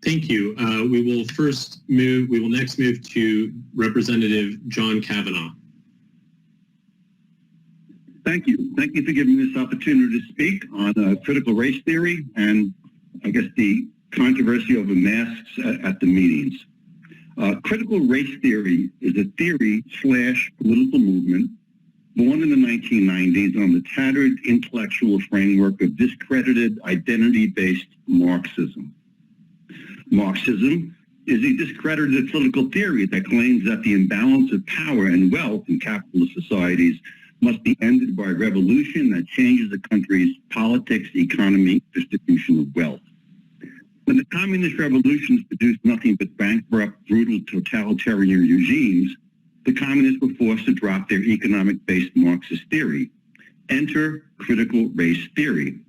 Thank you. We will next move to Representative John Kavanagh. Thank you. Thank you for giving me this opportunity to speak on critical race theory and I guess the controversy over masks at the meetings. Critical race theory is a theory/political movement born in the 1990s on the tattered intellectual framework of discredited identity-based Marxism. Marxism is a discredited political theory that claims that the imbalance of power and wealth in capitalist societies must be ended by a revolution that changes the country's politics, economy, distribution of wealth. When the communist revolutions produced nothing but bankrupt, brutal, totalitarian regimes, the communists were forced to drop their economic-based Marxist theory. Enter critical race theory,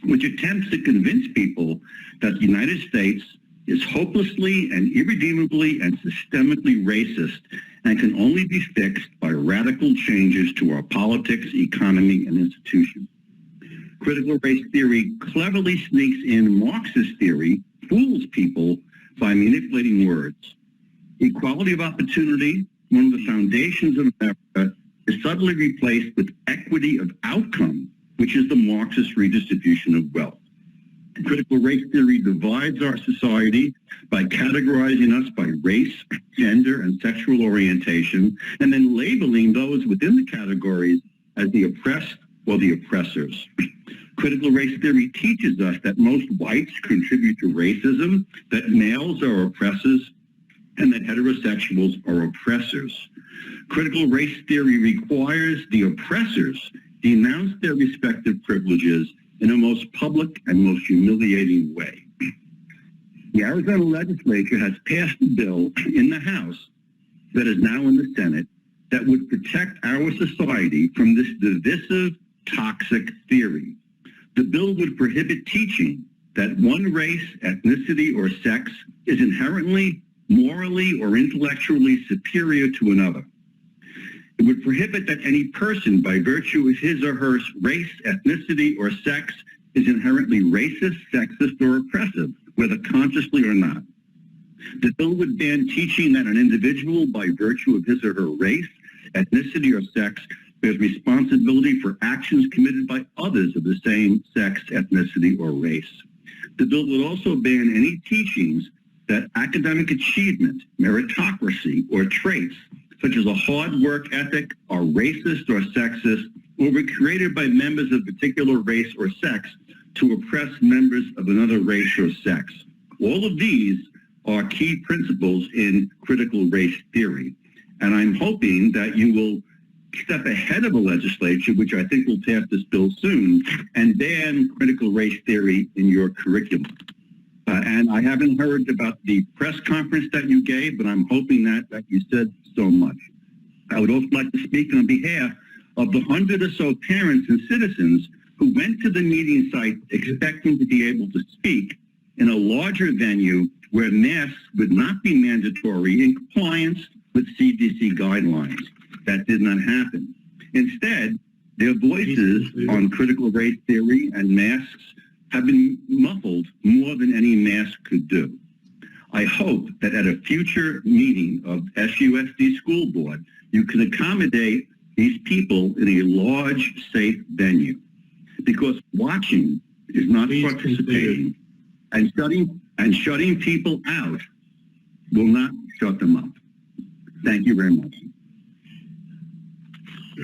which attempts to convince people that the United States is hopelessly and irredeemably and systemically racist and can only be fixed by radical changes to our politics, economy, and institutions. Critical race theory cleverly sneaks in Marxist theory, fools people by manipulating words. Equality of opportunity, one of the foundations of America, is suddenly replaced with equity of outcome, which is the Marxist redistribution of wealth. Critical race theory divides our society by categorizing us by race, gender, and sexual orientation, and then labeling those within the categories as the oppressed or the oppressors. Critical race theory teaches us that most whites contribute to racism, that males are oppressors, and that heterosexuals are oppressors. Critical race theory requires the oppressors denounce their respective privileges in a most public and most humiliating way. The Arizona legislature has passed a bill in the House that is now in the Senate that would protect our society from this divisive, toxic theory. The bill would prohibit teaching that one race, ethnicity, or sex is inherently, morally, or intellectually superior to another. It would prohibit that any person, by virtue of his or her race, ethnicity, or sex, is inherently racist, sexist, or oppressive, whether consciously or not. The bill would ban teaching that an individual, by virtue of his or her race, ethnicity, or sex, bears responsibility for actions committed by others of the same sex, ethnicity, or race. The bill would also ban any teachings that academic achievement, meritocracy, or traits such as a hard work ethic are racist or sexist, or were created by members of a particular race or sex to oppress members of another race or sex. All of these are key principles in critical race theory. And I'm hoping that you will step ahead of the legislature, which I think will pass this bill soon, and ban critical race theory in your curriculum. And I haven't heard about the press conference that you gave, but I'm hoping that you said so much. I would also like to speak on behalf of the 100 or so parents and citizens who went to the meeting site expecting to be able to speak in a larger venue where masks would not be mandatory in compliance with CDC guidelines. That did not happen. Instead, their voices on critical race theory and masks have been muffled more than any mask could do. I hope that at a future meeting of SUSD School Board, you can accommodate these people in a large, safe venue. Because watching is not participating, and shutting people out will not shut them up. Thank you very much.